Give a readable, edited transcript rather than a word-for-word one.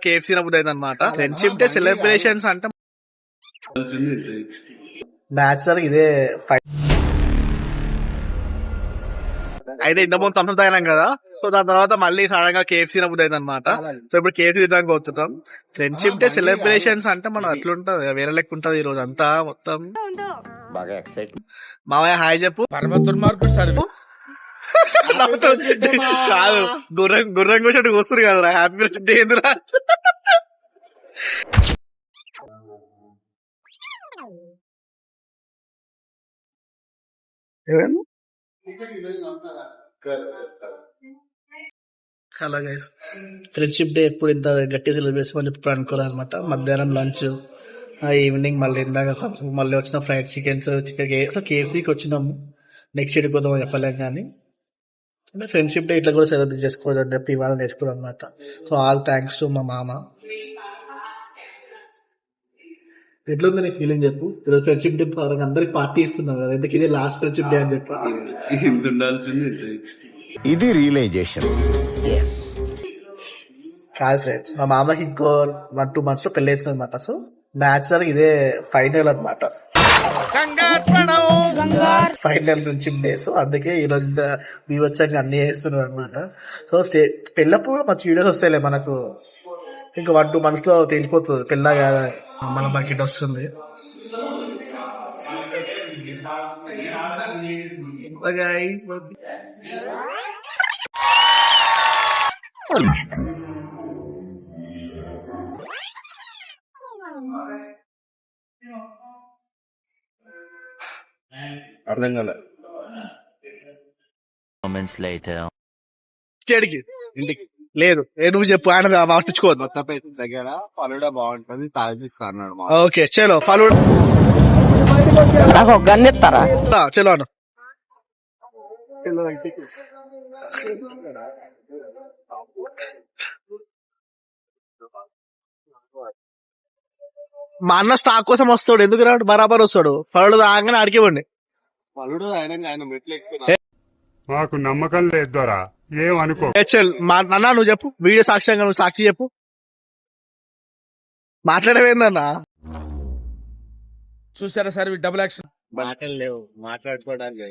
KFC నవ్వుతుంది అనమాట. Friendship day celebrations అంటే మ్యాచ్ ఇదే అయితే ఇంతకుముందు థమ్స్ అప్ తాగినాం కదా. సో దాని తర్వాత మళ్ళీ సడన్ గా కేఎఫ్సీ నవ్వుతుంది అనమాట. సో ఇప్పుడు కేఎఫ్సీ తినడానికి పోతున్నాం. ఫ్రెండ్షిప్ డే సెలబ్రేషన్స్ అంటే మనం అట్లుంటది, వేరే లెక్క ఉంటది ఈ రోజు అంతా మొత్తం. బాగా ఎక్సైట్. మామయ్య హాయ్ చెప్పు. కాదు గుర్రం కూర్చోటి వస్తుంది కదా. హ్యాపీ బర్త్డే ఎందురా. హలో గైస్, ఫ్రెండ్షిప్ డే ఎప్పుడు ఇంత గట్టి సెలబ్రేషన్ అని ఎప్పుడు అనుకోవాలన్నమాట. మధ్యాహ్నం లంచ్, ఈవినింగ్ మళ్ళీ ఇందాక మళ్ళీ వచ్చిన ఫ్రైడ్ చికెన్స్, కేఎఫ్సీకి వచ్చినాము. నెక్స్ట్ ఇయర్కి పోతామని చెప్పలేం కానీ ఫ్రెండ్షిప్ డే ఇట్లా కూడా సెలబ్రేట్ చేసుకోవచ్చు అని చెప్పి ఇవాళ నేర్చుకోవాలి అనమాట. సో ఆల్ థ్యాంక్స్ టు మా మామ. ఎట్లుంది నీ ఫీలింగ్ చెప్పు. ఈరోజు ఫ్రెండ్షిప్ డే అందరికి పార్టీ ఇస్తున్నాం కదా, ఎందుకు ఇదే లాస్ట్ ఫ్రెండ్షిప్ డే అని చెప్పి ఇది రియలైజేషన్. కాదు ఫ్రెండ్స్, మా మామకి ఇంకో 1-2 months లో పెళ్లి అవుతుంది అనమాట. సో బ్యాచులర్ ఇదే ఫైనల్ అనమాట, ఫైనల్ ఫ్రెండ్షిప్ డే. సో అందుకే ఈ రోజు మీ వచ్చాక అన్ని చేస్తున్నారు అనమాట. సో పెళ్ళప్పుడు మంచి వీడియోస్ వస్తాయిలే మనకు. ఇంకా 1-2 months లో తేలిపోతుంది పెళ్ళా కాదా, మన బకెట్ వస్తుంది. అర్థం కాలే. ఇంటికి లేదు, నువ్వు చెప్పు. ఆయన పట్టించుకోవద్దు. కొత్తపేట దగ్గర ఫలుడా బాగుంటది, తాగిపిస్తా అన్నాడు. ఓకే చలో ఫలుడా గన్నెత్తారా. చలో అన్న. మా అన్న స్టాక్ కోసం వస్తాడు, ఎందుకు రాడు, బరాబర్ వస్తాడు. ఫలుడు తాగానే అడిగివ్వండి. ఫలుడు ఆయన మెట్లు ఎక్కువ మాకు నమ్మకం లేదు దొరా, ఏమనుకో. మా అన్న నువ్వు చెప్పు, వీడియో సాక్ష్యంగా నువ్వు సాక్షి చెప్పు. మాట్లాడవేందన్నా. చూసారా సార్ డబుల్ యాక్షన్. మాటలు లేవు మాట్లాడుకోవడానికి.